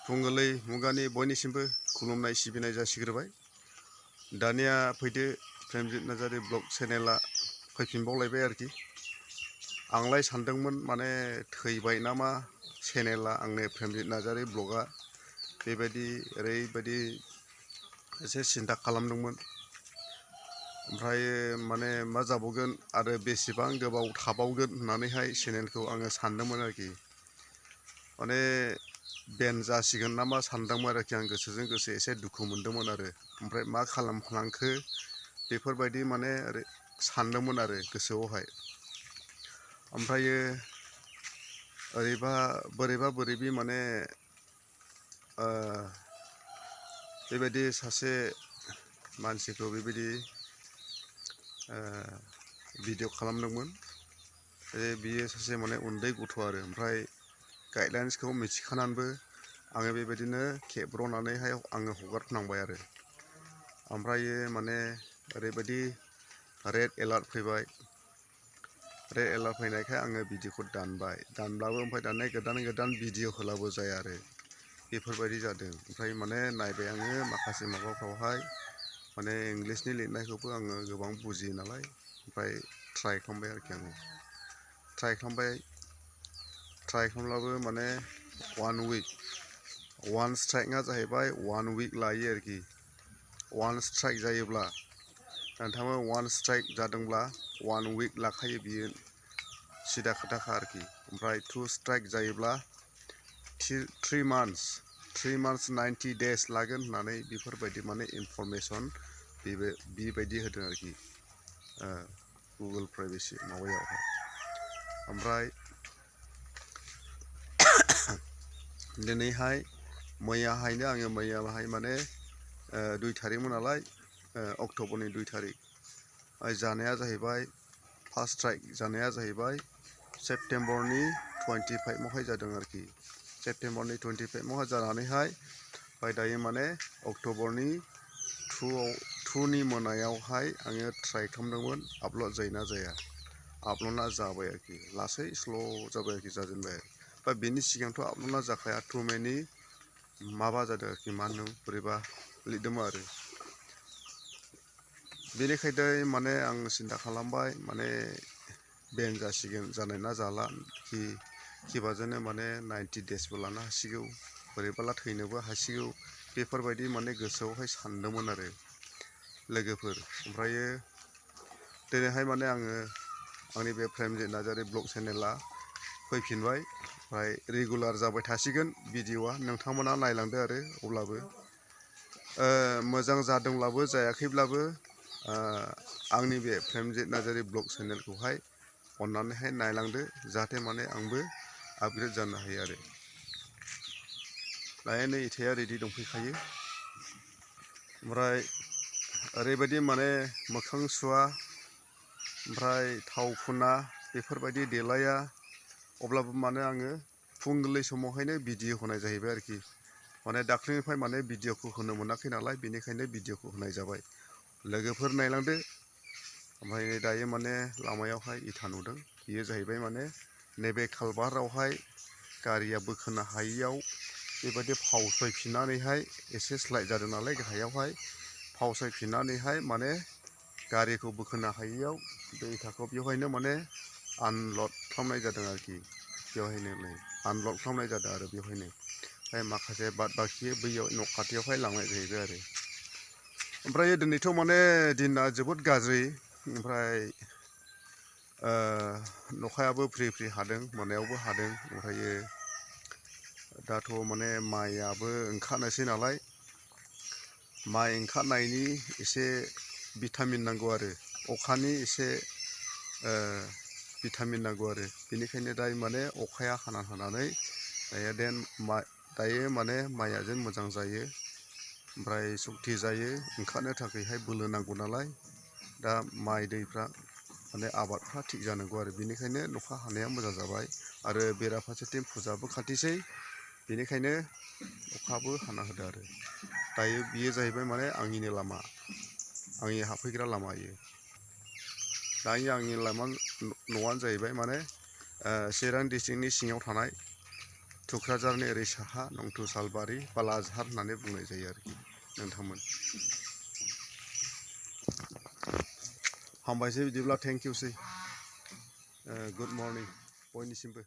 फुंगोरलै मुगानि बयनिसिमबो खुलुमनाय सिबिनाय जासिग्रोबाय। दानिया फैदो प्रेमजित नार्जारि ब्लग चेनेला फैफिनबावलायबाय आरोखि। आंलाय सानदोंमोन माने थैबाय नामा चेनेला आंनि प्रेमजित नार्जारि ब्लगा, बेबायदि ओरैबायदि एसे सिन्था खालामदोंमोन। ओमफ्राय माने मा जाबावगोन आरो बेसेबां गोबाव थाबावगोन होननानैहाय चेनेलखौ आङो सानदोंमोन आरोखि। माने बेन जासिगोन नामा सानदोंमोन आरोखि, आं गोसोजों गोसो एसे दुखु मोनदोंमोन आरो। ओमफ्राय मा खालामफ्लांखो बेफोरबायदि माने ओरै सानदोंमोन आरो गोसोआवहाय। ओमफ्रायो बोरैबा बोरैबि माने बेबायदि सासे मानसिखौ बेबायदि भिडिअ खालामदोंमोन। बियो सासे माने उन्दै गथ' आरो। ओमफ्राय गाइडलाइन्सखौ मिथिखानानैबो आङो बेबायदिनो खेब्र'नानैहाय आङो हगारफ्लांबाय आरो। ओमफ्रायो माने ओरैबायदि रेड एलार्ट फैबाय। रेड एलार्ट फैनायखाय आङो भिडिअखौ दानब्लाबो ओमफ्राय दानिया गोदान भिडिअ होलाबो जाया आरो, बेफोरबायदि जादों। ओमफ्राय माने नायबाय आङो माखासे माबाफ्रावहाय माने इंलिसनि लिरनायखौबो आङो गोबां बुजियो नालाय, ओमफ्राय ट्राइ खालामबाय आरोखि आङो। ट्राइ खालामब्लाबो माने 1 उइक, 1 स्ट्राइकआ जाहैबाय 1 उइक लायो आरोखि। 1 स्ट्राइक जायोब्ला नोंथाङा 1 स्ट्राइक जादोंब्ला 1 उइक लाखायो, बियो सिदा खोथाखा आरोखि। ओमफ्राय 2 स्ट्राइक जायोब्ला 3 मान्थ्स 90 डेज लागोन होननानै बेफोरबायदि माने इनफरमेसन बेबायदि होदों आरोखि गुगोल प्राइभेसि माबायावहाय। ओमफ्राय दिनैहाय मैयाहायनो आङो माने 2 थारिखमोन नालाय, अक्ट'बरनि 2 थारिख जानाया जाहैबाय, फार्स्ट स्ट्राइक जानाया जाहैबाय सेप्तेम्बरनि 25आवहाय जादों आरोखि। सेप्तेम्बरनि 25आवहाय जानानैहाय ओमफ्राय दायो माने अक्ट'बरनि 2नि मोनायावहाय आङो ट्राइ खालामदोंमोन आपल'ड जायोना जाया। आपल'डआ जाबाय आरोखि, लासै स्ल' जाबाय आरोखि, जाजेनबाय। ओमफ्राय बेनि सिगांथ' आपल'डआ जाखाया, 2 मेनि माबा जादों आरोखि, मा होनो बोरैबा लिरदोंमोन आरो। बेनिखायनो माने आं सिन्था खालामबाय, माने बेन जासिगोन जानाय ना जाला, खिबाजोंनो माने 90 डेजबो लानो हासिगौ, बोरैबाला थैनोबो हासिगौ, बेफोरबायदि माने गोसोआवहाय सानदोंमोन आरो लोगोफोर। ओमफ्रायो दिनैहाय माने आङो आंनि बे प्रेमजित नार्जारि ब्लग चेनेला फैफिनबाय। ओमफ्राय रेगुलार जाबाय थासिगोन भिडिअ'आ, नोंथांमोना नायलांदो आरो। अब्लाबो मोजां जादोंब्लाबो जायाखैब्लाबो आंनि बे प्रेमजित नार्जारि ब्लग चेनेलखौहाय अननानैहाय नायलांदो, जाहाथे माने आंबो आपग्रेड जानो हायो आरो। दायो नै इथाया रेडि दंफैखायो। ओमफ्राय ओरैबायदि माने मोखां सुवा, ओमफ्राय थाव फुना, बेफोरबायदि देलाया, अब्लाबो माने आङो फुंबिलि समावहायनो भिडिअ होनाय जाहैबाय आरोखि। माने दाख्लैनिफ्राय माने भिडिअखौ होनो मोनाखै नालाय, बेनिखायनो भिडिअखौ होनाय जाबाय। लोगोफोर नायलांदो। ओमफ्राय दायो माने लामायावहाय इथा नुदों, बेयो जाहैबाय माने नैबे कालभारावहाय गारिया बोखोनो हायियाव बेबायदि फावसायफिननानैहाय एसे स्लाइड जादों नालाय गाहायावहाय, फावसायफिननानैहाय माने गारिखौ बोखोनो हायियाव बे इथाखौ बेवहायनो माने आनलड खालामनाय जादों आरोखि। बेवहायनो आनलड खालामनाय जादों आरो बेवहायनो। ओमफ्राय माखासे बाद बाखि बैयाव न' खाथियावहाय लांनाय जाहैबाय आरो। ओमफ्राय दिनैथ' माने दिना जोबोद गाज्रि। ओमफ्राय अखायाबो फ्रि फ्रि हादों, मोनायावबो हादों। ओमफ्रायो दाथ' माने माइआबो ओंखारनोसै नालाय, माइ ओंखारनायनि एसे भिटामिन नांगौ आरो, अखानि एसे भिटामिन नांगौ आरो। बेनिखायनो दायो माने अखाया हानानै दायो माने माइआ जेन मोजां जायो, ओमफ्राय सक्ति जायो, ओंखारनो थाखायहाय बोलो नांगौ नालाय। दा माइ दैफ्रा माने आबादफ्रा थिग जानांगौ आरो, बेनिखायनो अखा हानाया मोजां जाबाय। आरो बेराफारसेथिं फुजाबो खाथिसै, बेनिखायनो अखाबो हाना होदो आरो। दायो बियो जाहैबाय माने आंनिनो लामा, आंनि हाबफैग्रा लामा इयो। दायो आंनि न'आनो जाहैबाय माने चिरां डिस्ट्रिक्टनि सिङाव थानाय थुक्राझारनि ओरै साहा नंथु सालबारि बालाझार होननानै बुंनाय जायो आरोखि नोंथांमोन। हामबायसै बिदिब्ला थेंक इउसै गुड मर्निं बयनिसिमबो।